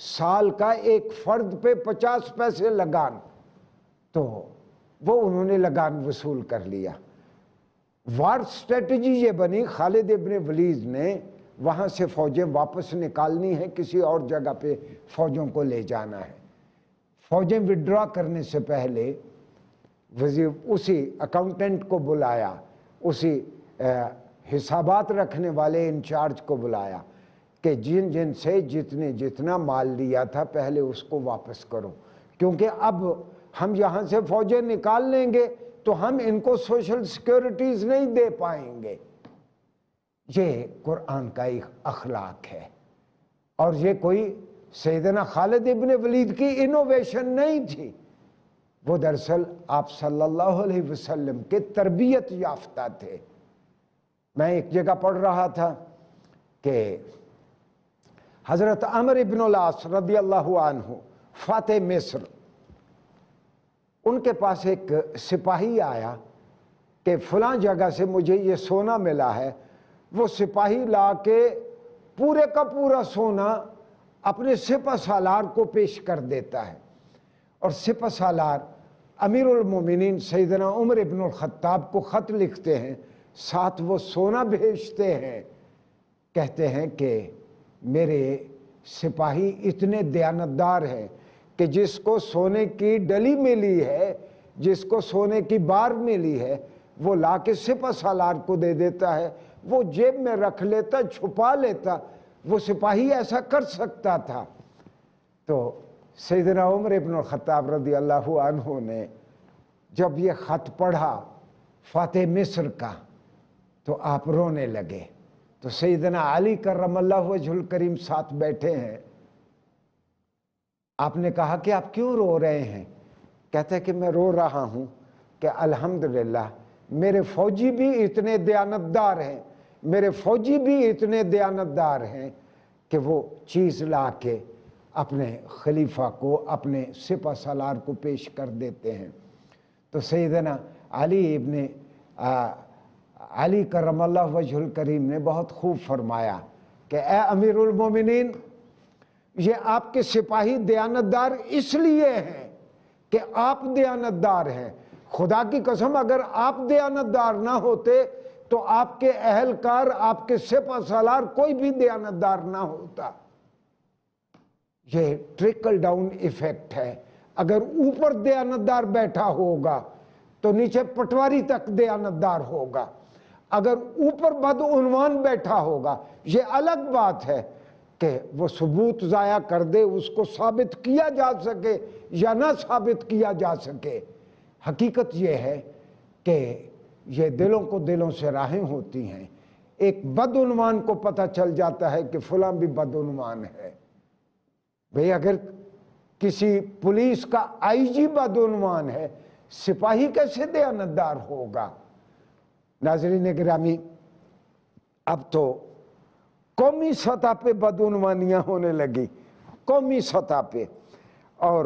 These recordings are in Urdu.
سال کا ایک فرد پہ 50 پیسے لگان، تو وہ انہوں نے لگان وصول کر لیا۔ وار سٹریٹجی یہ بنی، خالد ابن ولید نے وہاں سے فوجیں واپس نکالنی ہے، کسی اور جگہ پہ فوجوں کو لے جانا ہے۔ فوجیں وڈرا کرنے سے پہلے وزیر اسی اکاؤنٹنٹ کو بلایا، اسی حسابات رکھنے والے انچارج کو بلایا کہ جن جن سے جتنا مال لیا تھا پہلے اس کو واپس کرو، کیونکہ اب ہم یہاں سے فوجیں نکال لیں گے تو ہم ان کو سوشل سیکیورٹیز نہیں دے پائیں گے۔ یہ قرآن کا ایک اخلاق ہے، اور یہ کوئی سیدنا خالد ابن ولید کی انوویشن نہیں تھی، وہ دراصل آپ صلی اللہ علیہ وسلم کے تربیت یافتہ تھے۔ میں ایک جگہ پڑھ رہا تھا کہ حضرت عمرو بن العاص رضی اللہ عنہ فاتح مصر، ان کے پاس ایک سپاہی آیا کہ فلاں جگہ سے مجھے یہ سونا ملا ہے۔ وہ سپاہی لا کے پورے کا پورا سونا اپنے سپہ سالار کو پیش کر دیتا ہے، اور سپہ سالار امیر المومنین سیدنا عمر بن الخطاب کو خط لکھتے ہیں، ساتھ وہ سونا بھیجتے ہیں، کہتے ہیں کہ میرے سپاہی اتنے دیانتدار ہیں کہ جس کو سونے کی ڈلی ملی ہے، جس کو سونے کی بار ملی ہے، وہ لا کے سپہ سالار کو دے دیتا ہے، وہ جیب میں رکھ لیتا، چھپا لیتا۔ وہ سپاہی ایسا کر سکتا تھا۔ تو سیدنا عمر بن الخطاب رضی اللہ عنہ نے جب یہ خط پڑھا فاتح مصر کا تو آپ رونے لگے۔ تو سیدنا علی کرم اللہ وجہ الکریم ساتھ بیٹھے ہیں، آپ نے کہا کہ آپ کیوں رو رہے ہیں؟ کہتے ہیں کہ میں رو رہا ہوں کہ الحمدللہ میرے فوجی بھی اتنے دیانتدار ہیں، میرے فوجی بھی اتنے دیانتدار ہیں کہ وہ چیز لا کے اپنے خلیفہ کو، اپنے سپہ سالار کو پیش کر دیتے ہیں۔ تو سیدنا علی کرم اللہ وجہ الکریم نے بہت خوب فرمایا کہ اے امیر المومنین، یہ آپ کے سپاہی دیانتدار اس لیے ہیں کہ آپ دیانتدار ہیں۔ خدا کی قسم اگر آپ دیانتدار نہ ہوتے تو آپ کے اہلکار، آپ کے سپہ سالار، کوئی بھی دیانتدار نہ ہوتا۔ یہ ٹرکل ڈاؤن ایفیکٹ ہے۔ اگر اوپر دیانتدار بیٹھا ہوگا تو نیچے پٹواری تک دیانتدار ہوگا۔ اگر اوپر بدعنوان بیٹھا ہوگا، یہ الگ بات ہے کہ وہ ثبوت ضائع کر دے، اس کو ثابت کیا جا سکے یا نہ ثابت کیا جا سکے۔ حقیقت یہ ہے کہ یہ دلوں کو دلوں سے راہیں ہوتی ہیں۔ ایک بدعنوان کو پتہ چل جاتا ہے کہ فلاں بھی بدعنوان ہے۔ بھئی اگر کسی پولیس کا آئی جی بدعنوان ہے، سپاہی کیسے دیانتدار ہوگا؟ ناظرین گرامی، اب تو قومی سطح پہ بدعنوانیاں ہونے لگی، قومی سطح پہ۔ اور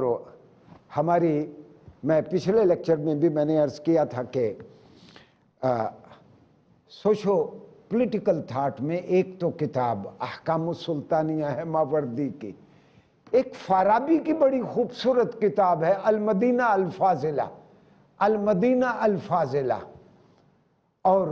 میں پچھلے لیکچر میں بھی میں نے عرض کیا تھا کہ سوشو پولیٹیکل تھاٹ میں ایک تو کتاب احکام السلطانیہ ہے ماوردی کی، ایک فارابی کی بڑی خوبصورت کتاب ہے المدینہ الفاضلہ، المدینہ الفاضلہ، اور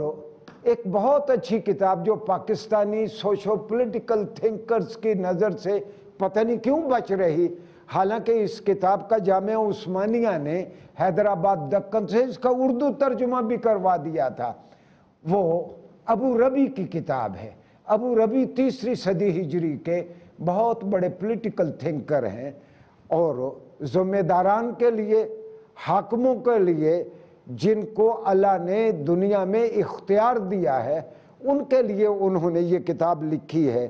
ایک بہت اچھی کتاب جو پاکستانی سوشو پولیٹیکل تھنکرز کی نظر سے پتہ نہیں کیوں بچ رہی، حالانکہ اس کتاب کا جامعہ عثمانیہ نے حیدرآباد دکن سے اس کا اردو ترجمہ بھی کروا دیا تھا۔ وہ ابو ربی کی کتاب ہے۔ ابو ربی 3 صدی ہجری کے بہت بڑے پولیٹیکل تھنکر ہیں، اور ذمہ داران کے لیے، حاکموں کے لیے، جن کو اللہ نے دنیا میں اختیار دیا ہے، ان کے لیے انہوں نے یہ کتاب لکھی ہے۔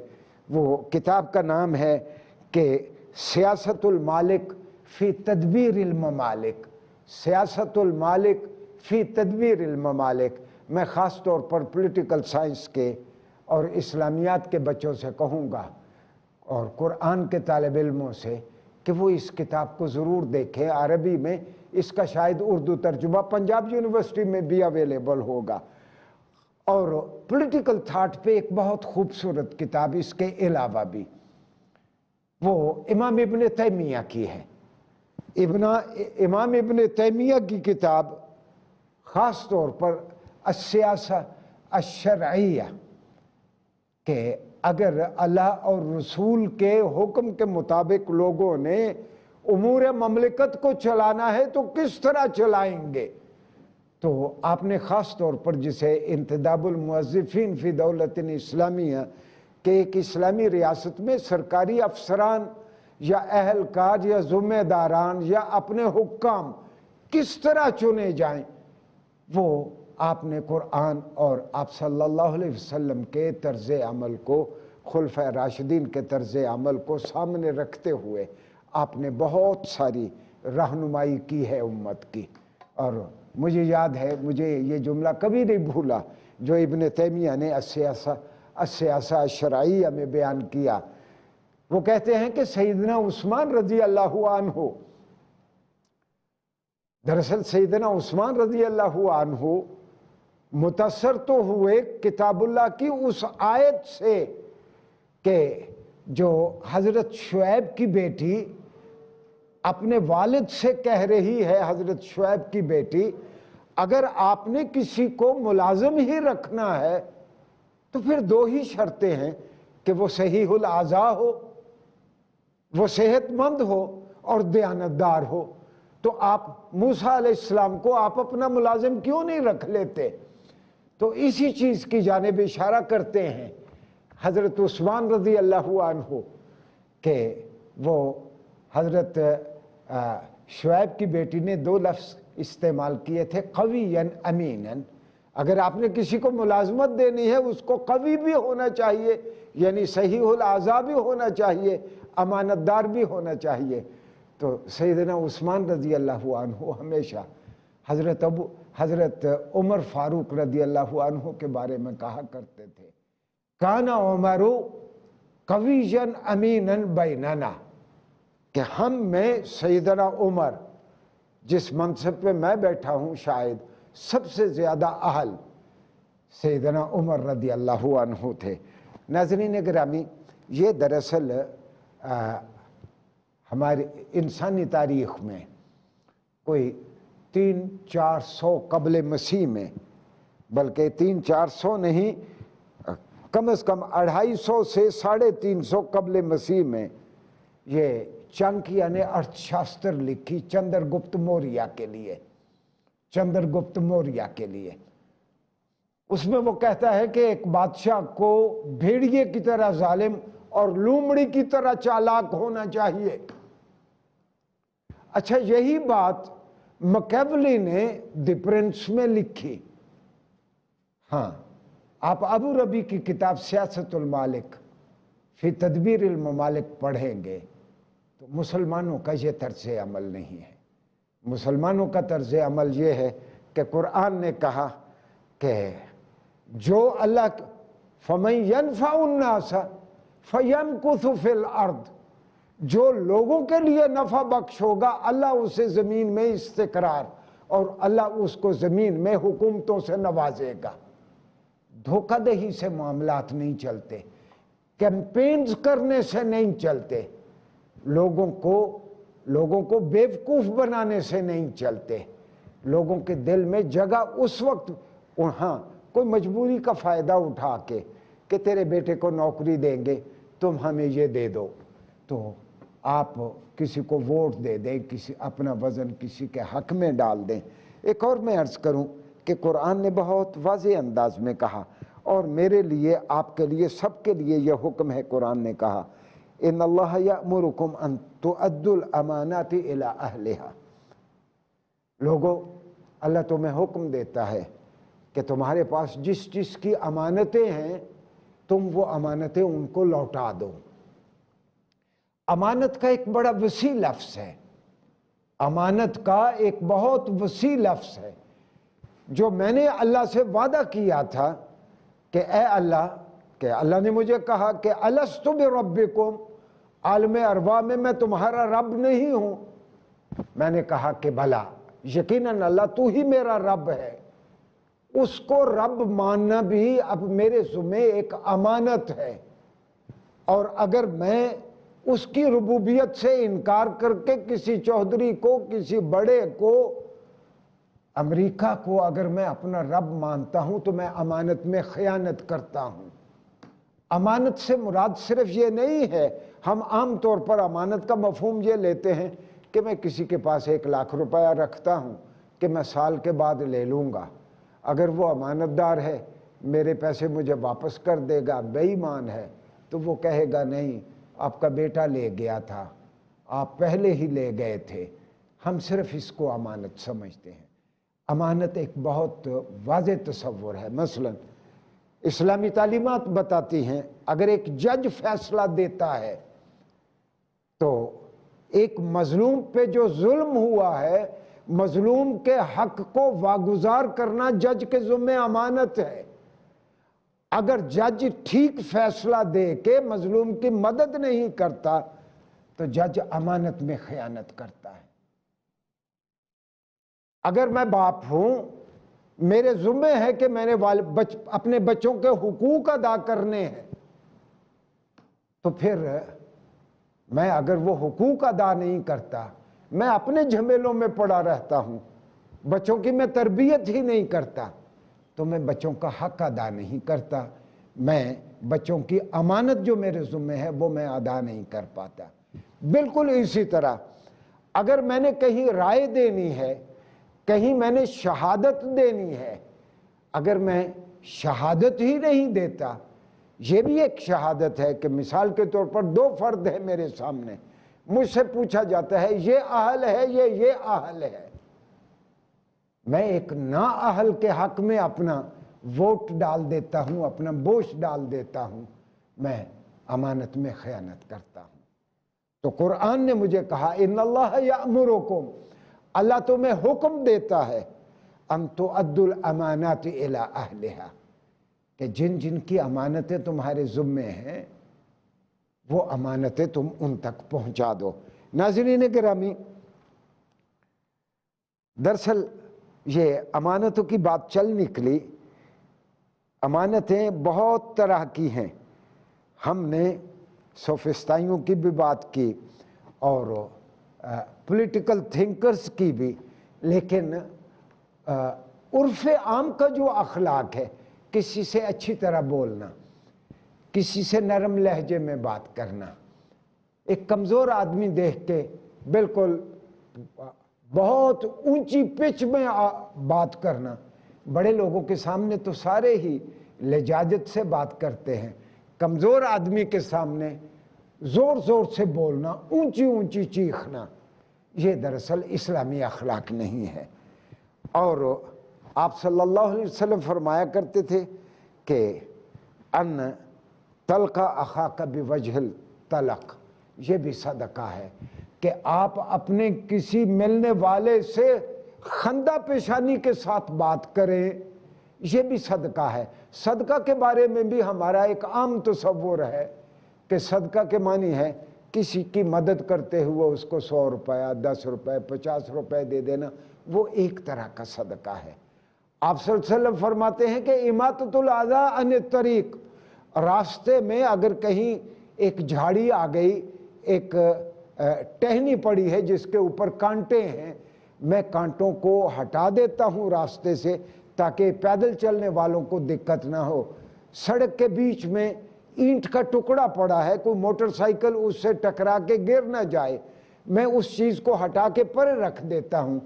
وہ کتاب کا نام ہے کہ سیاست المالک فی تدبیر الممالک، سیاست المالک فی تدبیر الممالک۔ میں خاص طور پر پولیٹیکل سائنس کے اور اسلامیات کے بچوں سے کہوں گا، اور قرآن کے طالب علموں سے، کہ وہ اس کتاب کو ضرور دیکھیں۔ عربی میں اس کا شاید اردو ترجمہ پنجاب یونیورسٹی میں بھی اویلیبل ہوگا۔ اور پولیٹیکل تھاٹ پہ ایک بہت خوبصورت کتاب اس کے علاوہ بھی۔ وہ امام ابن تیمیہ کی ہے۔ امام ابن تیمیہ کی کتاب خاص طور پر السیاسہ الشرعیہ، کہ اگر اللہ اور رسول کے حکم کے مطابق لوگوں نے امور مملکت کو چلانا ہے تو کس طرح چلائیں گے، تو آپ نے خاص طور پر جسے انتداب الموظفین فی دولت اسلامیہ، کہ ایک اسلامی ریاست میں سرکاری افسران یا اہلکار یا ذمہ داران یا اپنے حکام کس طرح چنے جائیں، وہ آپ نے قرآن اور آپ صلی اللہ علیہ وسلم کے طرز عمل کو، خلفۂ راشدین کے طرز عمل کو سامنے رکھتے ہوئے آپ نے بہت ساری رہنمائی کی ہے امت کی۔ اور مجھے یاد ہے، مجھے یہ جملہ کبھی نہیں بھولا جو ابن تیمیہ نے السیاسہ الشرعیہ میں بیان کیا۔ وہ کہتے ہیں کہ سیدنا عثمان رضی اللہ عنہ، دراصل سیدنا عثمان رضی اللہ عنہ متاثر تو ہوئے کتاب اللہ کی اس آیت سے کہ جو حضرت شعیب کی بیٹی اپنے والد سے کہہ رہی ہے، حضرت شعیب کی بیٹی، اگر آپ نے کسی کو ملازم ہی رکھنا ہے تو پھر دو ہی شرطیں ہیں کہ وہ صحیح الاعضاء ہو، وہ صحت مند ہو اور دیانتدار ہو۔ تو آپ موسیٰ علیہ السلام کو آپ اپنا ملازم کیوں نہیں رکھ لیتے؟ تو اسی چیز کی جانب اشارہ کرتے ہیں حضرت عثمان رضی اللہ عنہ کہ وہ حضرت شعیب کی بیٹی نے دو لفظ استعمال کیے تھے، قویًا امیناً۔ اگر آپ نے کسی کو ملازمت دینی ہے اس کو قوی بھی ہونا چاہیے، یعنی صحیح الاعضاء بھی ہونا چاہیے، امانت دار بھی ہونا چاہیے۔ تو سیدنا عثمان رضی اللہ عنہ ہمیشہ حضرت عمر فاروق رضی اللہ عنہ کے بارے میں کہا کرتے تھے، کان عمر قویًا امیناً بیننا، کہ ہم میں سیدنا عمر جس منصب پہ میں بیٹھا ہوں شاید سب سے زیادہ اہل سیدنا عمر رضی اللہ عنہ تھے۔ ناظرین گرامی، یہ دراصل ہماری انسانی تاریخ میں کوئی 300-400 قبل مسیح میں، بلکہ 300-400 نہیں، کم از کم 250 سے 350 قبل مسیح میں یہ چانکیہ نے ارتھ شاستر لکھی چندر گپت موریہ کے لیے، چندر گپت موریہ کے لیے۔ اس میں وہ کہتا ہے کہ ایک بادشاہ کو بھیڑیے کی طرح ظالم اور لومڑی کی طرح چالاک ہونا چاہیے۔ اچھا، یہی بات مکیولی نے دی پرنس میں لکھی۔ ہاں، آپ ابو ربی کی کتاب سیاست المالک فی تدبیر الممالک پڑھیں گے تو مسلمانوں کا یہ طرز عمل نہیں ہے۔ مسلمانوں کا طرز عمل یہ ہے کہ قرآن نے کہا کہ جو اللہ فَمَن يَنْفَعُ النَّاسَ فَيَمْكُثُ فِي الْأَرْضِ، جو لوگوں کے لیے نفع بخش ہوگا اللہ اسے زمین میں استقرار، اور اللہ اس کو زمین میں حکومتوں سے نوازے گا۔ دھوکہ دہی سے معاملات نہیں چلتے، کیمپینز کرنے سے نہیں چلتے، لوگوں کو بیوقوف بنانے سے نہیں چلتے۔ لوگوں کے دل میں جگہ اس وقت، ہاں، کوئی مجبوری کا فائدہ اٹھا کے کہ تیرے بیٹے کو نوکری دیں گے تم ہمیں یہ دے دو، تو آپ کسی کو ووٹ دے دیں، کسی اپنا وزن کسی کے حق میں ڈال دیں۔ ایک اور میں عرض کروں کہ قرآن نے بہت واضح انداز میں کہا، اور میرے لیے، آپ کے لیے، سب کے لیے یہ حکم ہے۔ قرآن نے کہا ان اللہ یأمرکم ان تؤدوا الامانات الی اہلہا، لوگو، اللہ تمہیں حکم دیتا ہے کہ تمہارے پاس جس کی امانتیں ہیں تم وہ امانتیں ان کو لوٹا دو۔ امانت کا ایک بڑا وسیع لفظ ہے، امانت کا ایک بہت وسیع لفظ ہے، جو میں نے اللہ سے وعدہ کیا تھا کہ اے اللہ، کہ اللہ نے مجھے کہا کہ الست بربکم، عالم ارواح میں تمہارا رب نہیں ہوں؟ میں نے کہا کہ بھلا، یقیناً اللہ تو ہی میرا رب ہے۔ اس کو رب ماننا بھی اب میرے ذمہ ایک امانت ہے، اور اگر میں اس کی ربوبیت سے انکار کر کے کسی چودھری کو، کسی بڑے کو، امریکہ کو اگر میں اپنا رب مانتا ہوں تو میں امانت میں خیانت کرتا ہوں۔ امانت سے مراد صرف یہ نہیں ہے، ہم عام طور پر امانت کا مفہوم یہ لیتے ہیں کہ میں کسی کے پاس 1,00,000 روپیہ رکھتا ہوں کہ میں سال کے بعد لے لوں گا، اگر وہ امانت دار ہے میرے پیسے مجھے واپس کر دے گا، بے ایمان ہے تو وہ کہے گا نہیں آپ کا بیٹا لے گیا تھا، آپ پہلے ہی لے گئے تھے۔ ہم صرف اس کو امانت سمجھتے ہیں۔ امانت ایک بہت واضح تصور ہے۔ مثلا اسلامی تعلیمات بتاتی ہیں اگر ایک جج فیصلہ دیتا ہے تو ایک مظلوم پہ جو ظلم ہوا ہے، مظلوم کے حق کو واگزار کرنا جج کے ذمہ امانت ہے۔ اگر جج ٹھیک فیصلہ دے کے مظلوم کی مدد نہیں کرتا تو جج امانت میں خیانت کرتا ہے۔ اگر میں باپ ہوں، میرے ذمہ ہے کہ میں نے اپنے بچوں کے حقوق ادا کرنے ہیں، تو پھر میں اگر وہ حقوق ادا نہیں کرتا، میں اپنے جھمیلوں میں پڑا رہتا ہوں، بچوں کی میں تربیت ہی نہیں کرتا، تو میں بچوں کا حق ادا نہیں کرتا، میں بچوں کی امانت جو میرے ذمہ ہے وہ میں ادا نہیں کر پاتا۔ بالکل اسی طرح اگر میں نے کہیں رائے دینی ہے، کہیں میں نے شہادت دینی ہے، اگر میں شہادت ہی نہیں دیتا، یہ بھی ایک شہادت ہے کہ مثال کے طور پر 2 فرد ہیں میرے سامنے، مجھ سے پوچھا جاتا ہے یہ اہل ہے یہ اہل ہے، میں ایک نااہل کے حق میں اپنا ووٹ ڈال دیتا ہوں، اپنا بوش ڈال دیتا ہوں، میں امانت میں خیانت کرتا ہوں۔ تو قرآن نے مجھے کہا ان اللہ یأمرکم، اللہ تمہیں حکم دیتا ہے ان تؤدوا الامانات الی اہلہا، کہ جن جن کی امانتیں تمہارے ذمے ہیں وہ امانتیں تم ان تک پہنچا دو۔ ناظرین گرامی، دراصل یہ امانتوں کی بات چل نکلی۔ امانتیں بہت طرح کی ہیں، ہم نے سوفسٹائیوں کی بھی بات کی اور پولیٹیکل تھنکرز کی بھی، لیکن عرف عام کا جو اخلاق ہے، کسی سے اچھی طرح بولنا، کسی سے نرم لہجے میں بات کرنا، ایک کمزور آدمی دیکھ کے بالکل بہت اونچی پچ میں بات کرنا، بڑے لوگوں کے سامنے تو سارے ہی لجاجت سے بات کرتے ہیں، کمزور آدمی کے سامنے زور زور سے بولنا، اونچی اونچی چیخنا، یہ دراصل اسلامی اخلاق نہیں ہے۔ اور آپ صلی اللہ علیہ وسلم فرمایا کرتے تھے کہ ان تلقى اخاک بوجہ الطلق، یہ بھی صدقہ ہے کہ آپ اپنے کسی ملنے والے سے خندہ پیشانی کے ساتھ بات کریں، یہ بھی صدقہ ہے۔ صدقہ کے بارے میں بھی ہمارا ایک عام تصور ہے کہ صدقہ کے معنی ہے کسی کی مدد کرتے ہوئے اس کو 100 روپیہ، 10 روپے، 50 روپے دے دینا، وہ ایک طرح کا صدقہ ہے۔ آپ صلی اللہ علیہ وسلم فرماتے ہیں کہ اماطۃ الاذی عن الطریق، راستے میں اگر کہیں ایک جھاڑی آ گئی، ایک ٹہنی پڑی ہے جس کے اوپر کانٹے ہیں، میں کانٹوں کو ہٹا دیتا ہوں راستے سے تاکہ پیدل چلنے والوں کو دقت نہ ہو۔ سڑک کے بیچ میں اینٹ کا ٹکڑا پڑا ہے، کوئی موٹر سائیکل اس سے ٹکرا کے گر نہ جائے، میں اس چیز کو ہٹا کے پرے رکھ دیتا ہوں۔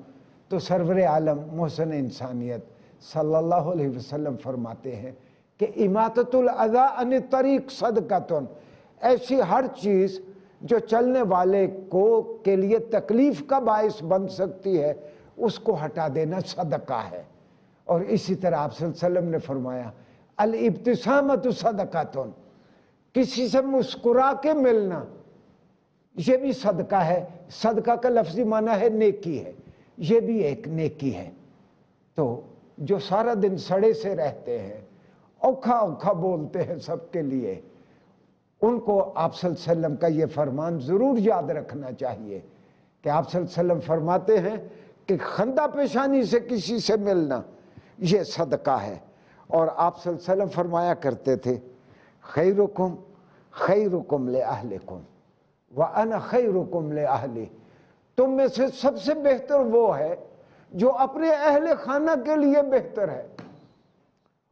تو سرور عالم محسن انسانیت صلی اللہ علیہ وسلم فرماتے ہیں کہ اماطۃ الاذی عن الطریق صدقۃ، ایسی ہر چیز جو چلنے والے کے لیے تکلیف کا باعث بن سکتی ہے اس کو ہٹا دینا صدقہ ہے۔ اور اسی طرح آپ صلی اللہ علیہ وسلم نے فرمایا الابتسامۃ صدقۃ، کسی سے مسکرا کے ملنا یہ بھی صدقہ ہے۔ صدقہ کا لفظی معنی ہے نیکی ہے، یہ بھی ایک نیکی ہے۔ تو جو سارا دن سڑے سے رہتے ہیں، اوکھا اوکھا بولتے ہیں سب کے لیے، ان کو آپ صلی اللہ علیہ وسلم کا یہ فرمان ضرور یاد رکھنا چاہیے کہ آپ صلی اللہ علیہ وسلم فرماتے ہیں کہ خندہ پیشانی سے کسی سے ملنا یہ صدقہ ہے۔ اور آپ صلی اللہ علیہ وسلم فرمایا کرتے تھے خیرکم خیرکم لأہلکم وَأَنَا خَيْرُكُمْ لِأَهْلِهِ، تم میں سے سب سے بہتر وہ ہے جو اپنے اہل خانہ کے لیے بہتر ہے۔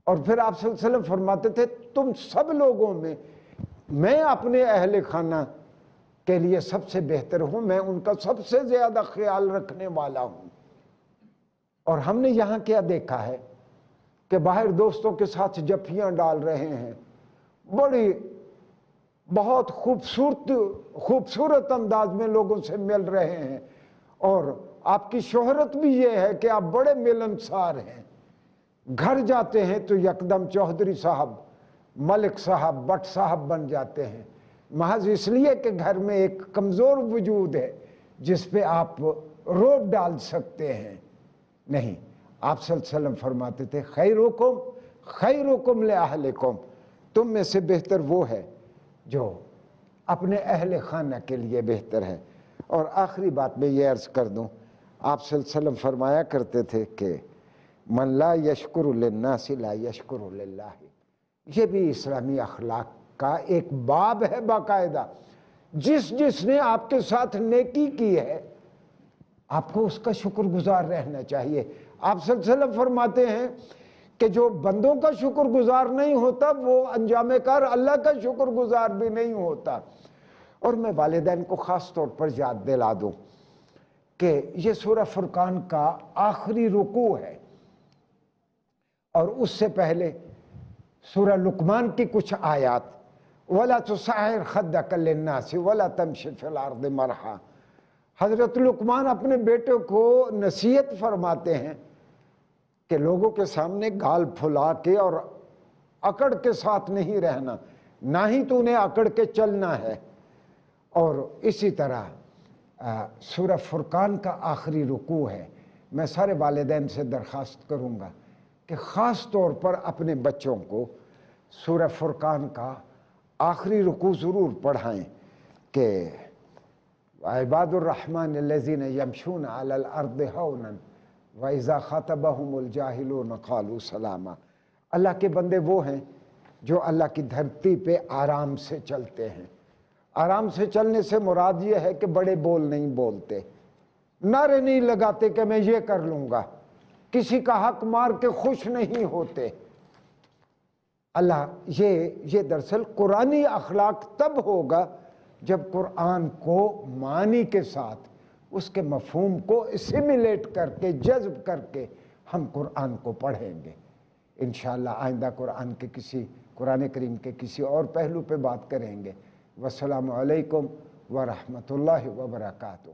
اور پھر آپ صلی اللہ علیہ وسلم فرماتے تھے تم سب لوگوں میں اپنے اہل خانہ کے لیے سب سے بہتر ہوں، میں ان کا سب سے زیادہ خیال رکھنے والا ہوں۔ اور ہم نے یہاں کیا دیکھا ہے کہ باہر دوستوں کے ساتھ جفیاں ڈال رہے ہیں، بڑی بہت خوبصورت انداز میں لوگوں سے مل رہے ہیں، اور آپ کی شہرت بھی یہ ہے کہ آپ بڑے ملنسار ہیں۔ گھر جاتے ہیں تو یکدم چودھری صاحب، ملک صاحب، بٹ صاحب بن جاتے ہیں، محض اس لیے کہ گھر میں ایک کمزور وجود ہے جس پہ آپ روب ڈال سکتے ہیں۔ نہیں، آپ صلی اللہ علیہ وسلم فرماتے تھے خیرکم لأہلکم، تم میں سے بہتر وہ ہے جو اپنے اہل خانہ کے لیے بہتر ہے۔ اور آخری بات میں یہ عرض کر دوں، آپ صلی اللہ علیہ وسلم فرمایا کرتے تھے کہ من لا یشکر للناس لا یشکر للہ، یہ بھی اسلامی اخلاق کا ایک باب ہے باقاعدہ۔ جس نے آپ کے ساتھ نیکی کی ہے آپ کو اس کا شکر گزار رہنا چاہیے۔ آپ صلی اللہ علیہ وسلم فرماتے ہیں کہ جو بندوں کا شکر گزار نہیں ہوتا وہ انجام کار اللہ کا شکر گزار بھی نہیں ہوتا۔ اور میں والدین کو خاص طور پر یاد دلا دوں کہ یہ سورہ فرقان کا آخری رکوع ہے، اور اس سے پہلے سورہ لقمان کی کچھ آیات، وَلَا تُسَعِّرْ خَدَّكَ لِلنَّاسِ وَلَا تَمْشِ فِي الْأَرْضِ مَرْحًا، حضرت لقمان اپنے بیٹے کو نصیحت فرماتے ہیں کہ لوگوں کے سامنے گال پھلا کے اور اکڑ کے ساتھ نہیں رہنا، نہ ہی تو انہیں اکڑ کے چلنا ہے۔ اور اسی طرح سورہ فرقان کا آخری رکوع ہے۔ میں سارے والدین سے درخواست کروں گا کہ خاص طور پر اپنے بچوں کو سورہ فرقان کا آخری رکوع ضرور پڑھائیں کہ عباد الرحمن الذین یمشون علی الارض ہونا وَإِذَا خَاطَبَهُمُ الْجَاهِلُونَ قَالُوا سَلَامًا، اللہ کے بندے وہ ہیں جو اللہ کی دھرتی پہ آرام سے چلتے ہیں۔ آرام سے چلنے سے مراد یہ ہے کہ بڑے بول نہیں بولتے، نعرے نہیں لگاتے کہ میں یہ کر لوں گا، کسی کا حق مار کے خوش نہیں ہوتے۔ اللہ یہ دراصل قرآنی اخلاق تب ہوگا جب قرآن کو معنی کے ساتھ اس کے مفہوم کو اسیمیلیٹ کر کے جذب کر کے ہم قرآن کو پڑھیں گے۔ انشاءاللہ آئندہ قرآن کریم کے کسی اور پہلو پہ بات کریں گے۔ والسلام علیکم ورحمۃ اللہ وبرکاتہ۔